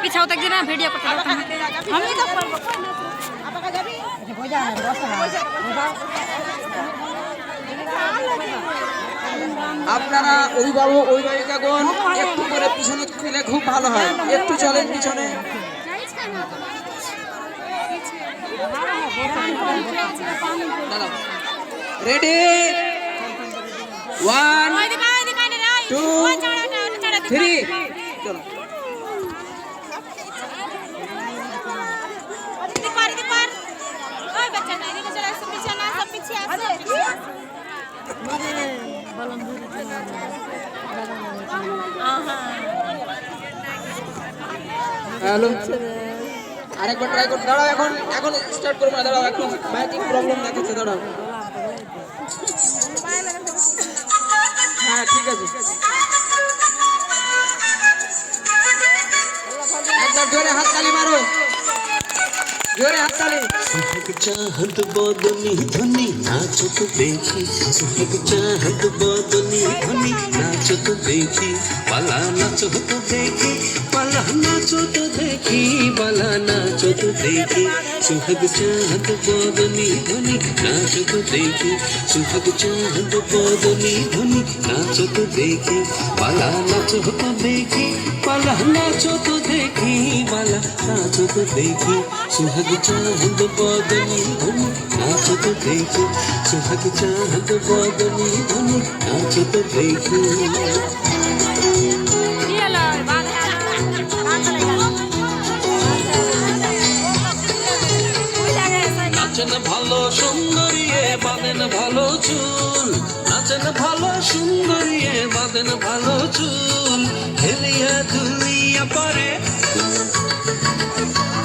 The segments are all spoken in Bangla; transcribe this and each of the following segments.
পিছাও থাকবি না ভিডিও করতে আমি তো পারবো আপনারা অভিভাবক অভিভাবিকাগণ একটু করে পিছনে গেলে খুব ভালো হয়, একটু চলেন পিছনে। রেডি 1 2 3 চলো। হ্যালো, আরেকবার ট্রাই করো। দাঁড়াও, এখন স্টার্ট করবো না, দাঁড়াও, এখন মাইকিং প্রবলেম দেখাচ্ছে, দাঁড়াও। হ্যাঁ ঠিক আছে, একবার জোরে হাততালি মারো, জোরে হাততালি। सुहाग चाहत बदनी धनी नाचो तो देखी, सुहाग चाहत बदनी धनी नाचो तो देखी, बाला नाचो तो देखी, बाला नाचो तो देखी, बाला नाचो तो देखी, सुहाग चाहत बदनी धनी नाचो तो देखी, सुहाग चाहत बदनी धनी नाचो तो देखी, बाला नाचो तो देखी, बाला नाचो तो देखी, बाला नाचो तो देखी, सुहाग चाहत बदनी धनी नाचो तो देखी, सुहाग चाहत बदनी धनी नाचो तो देखी। নাচেন ভালো সুন্দরী বাঁধেন ভালো চুল, নাচেন ভালো সুন্দরী বাঁধেন ভালো চুল, হেলিয়া দুলিয়া পরে,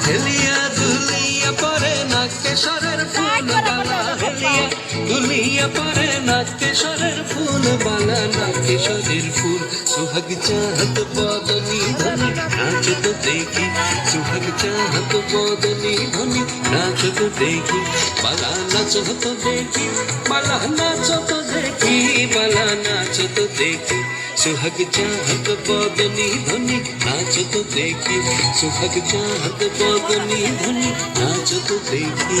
হেলিয়া দুলিয়া পরে নাকেশ্বরের ফুল বালা, হেলিয়া দুলিয়া পরে নাকেশ্বরের ফুল বালা, নাকেশ্বরের ফুল। सुहाग चाहत बदनी धनी नाचो तो देखी, सुहाग चाहत बदनी धनी नाचो तो देखी, बाला नाचो तो देखी, बाला नाचो तो देखी, बाला नाचो तो देखी, सुहाग चाहत बदनी धनी नाचो तो देखी, सुहाग चाहत बदनी धनी नाचो तो देखी।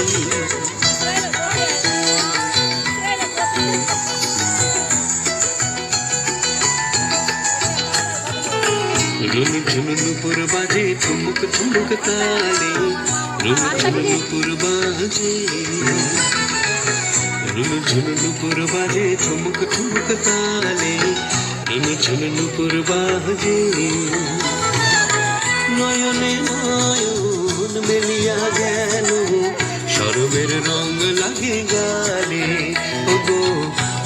रुन झुन नुपुर बाजे ठुमुक ठुमुक ताले, रुन झुन नुपुर बाजे, रुन झुन नुपुर बाजे ठुमुक ठुमुक ताले, रुन झुन नुपुर बाजे, नयने नयन मेलिया गेल, शरमेर रंग लागे गाले, ओगो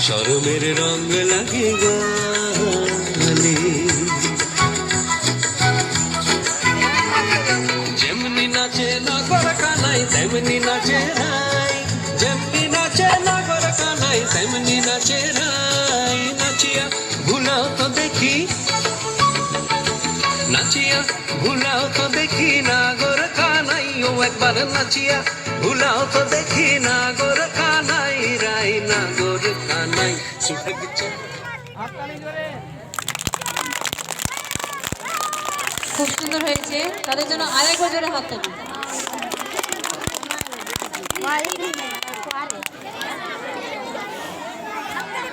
शरमेर रंग लागे गाले, যেমনি নাচে নাগর কানাই তেমনি নাচে রাই, যেমনি নাচে নাগর কানাই তেমনি নাচে রাই, নাচিয়া ভুলাও তো দেখি, নাচিয়া ভুলাও তো দেখি নাগর কানাই, ও একবার নাচিয়া ভুলাও তো দেখি নাগর কানাই, রাই নাগর কানাই। সুহাগ খুব সুন্দর হয়েছে, তাদের জন্য আরেকবার জোরে হাত তালি।